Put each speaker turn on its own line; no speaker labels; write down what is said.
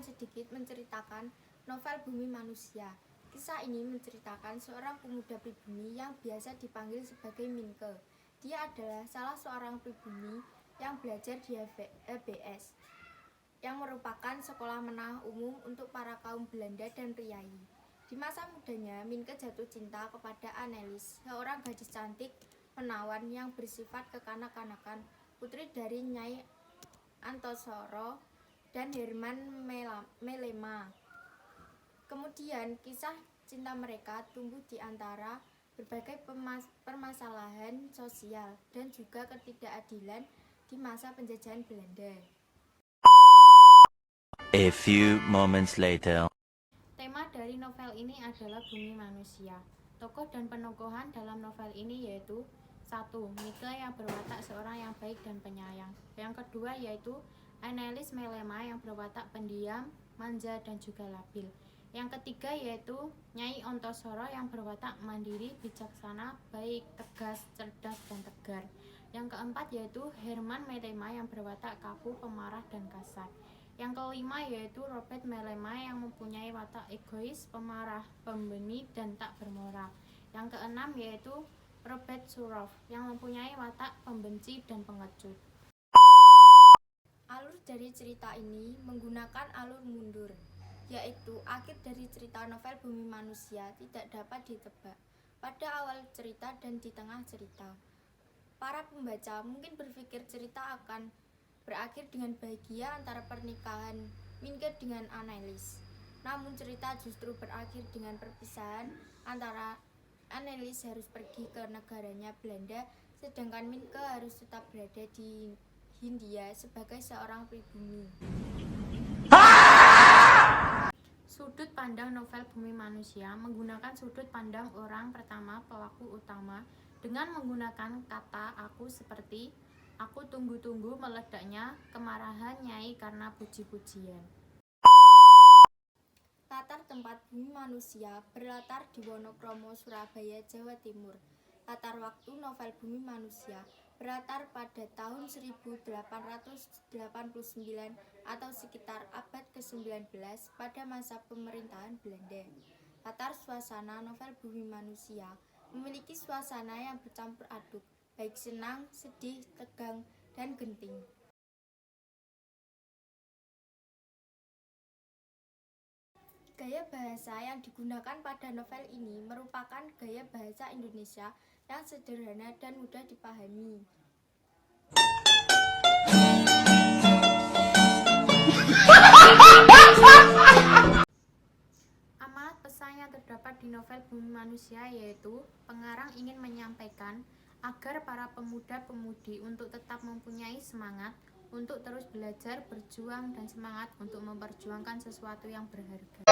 sedikit menceritakan novel Bumi Manusia. Kisah ini menceritakan seorang pemuda pribumi yang biasa dipanggil sebagai Minke. Dia adalah salah seorang pribumi yang belajar di HBS, yang merupakan sekolah menengah umum untuk para kaum Belanda dan priai. Di masa mudanya, Minke jatuh cinta kepada Annelies, seorang gadis cantik menawan yang bersifat kekanak-kanakan, putri dari Nyai Antosoro dan Herman Melema. Kemudian kisah cinta mereka tumbuh di antara berbagai permasalahan sosial dan juga ketidakadilan di masa penjajahan Belanda.
A few moments later.
Tema dari novel ini adalah Bumi Manusia. Tokoh dan penokohan dalam novel ini yaitu 1. Minke yang berwatak seorang yang baik dan penyayang. Yang kedua yaitu Annelies Melema yang berwatak pendiam, manja dan juga labil. Yang ketiga yaitu Nyai Ontosoro yang berwatak mandiri, bijaksana, baik, tegas, cerdas dan tegar. Yang keempat yaitu Herman Melema yang berwatak kaku, pemarah dan kasar. Yang kelima yaitu Robert Melema yang mempunyai watak egois, pemarah, pembeni, dan tak bermoral. Yang keenam yaitu Robert Surov yang mempunyai watak pembenci dan pengecut. Alur dari cerita ini menggunakan alur mundur, yaitu akhir dari cerita novel Bumi Manusia tidak dapat ditebak pada awal cerita dan di tengah cerita. Para pembaca mungkin berpikir cerita akan berakhir dengan bahagia antara pernikahan Minke dengan Annelies. Namun cerita justru berakhir dengan perpisahan antara Annelies harus pergi ke negaranya Belanda, sedangkan Minke harus tetap berada di Hindia sebagai seorang pribumi. Sudut pandang novel Bumi Manusia menggunakan sudut pandang orang pertama pelaku utama dengan menggunakan kata aku seperti aku tunggu-tunggu meledaknya kemarahan Nyai karena puji-pujian. Latar tempat Bumi Manusia berlatar di Wonokromo, Surabaya, Jawa Timur. Latar waktu novel Bumi Manusia berlatar pada tahun 1889 atau sekitar abad ke-19 pada masa pemerintahan Belanda. Latar suasana novel Bumi Manusia memiliki suasana yang bercampur aduk, baik senang, sedih, tegang, dan genting. Gaya bahasa yang digunakan pada novel ini merupakan gaya bahasa Indonesia yang sederhana dan mudah dipahami. Amanat pesan yang terdapat di novel Bumi Manusia yaitu pengarang ingin menyampaikan agar para pemuda-pemudi untuk tetap mempunyai semangat untuk terus belajar, berjuang, dan semangat untuk memperjuangkan sesuatu yang berharga.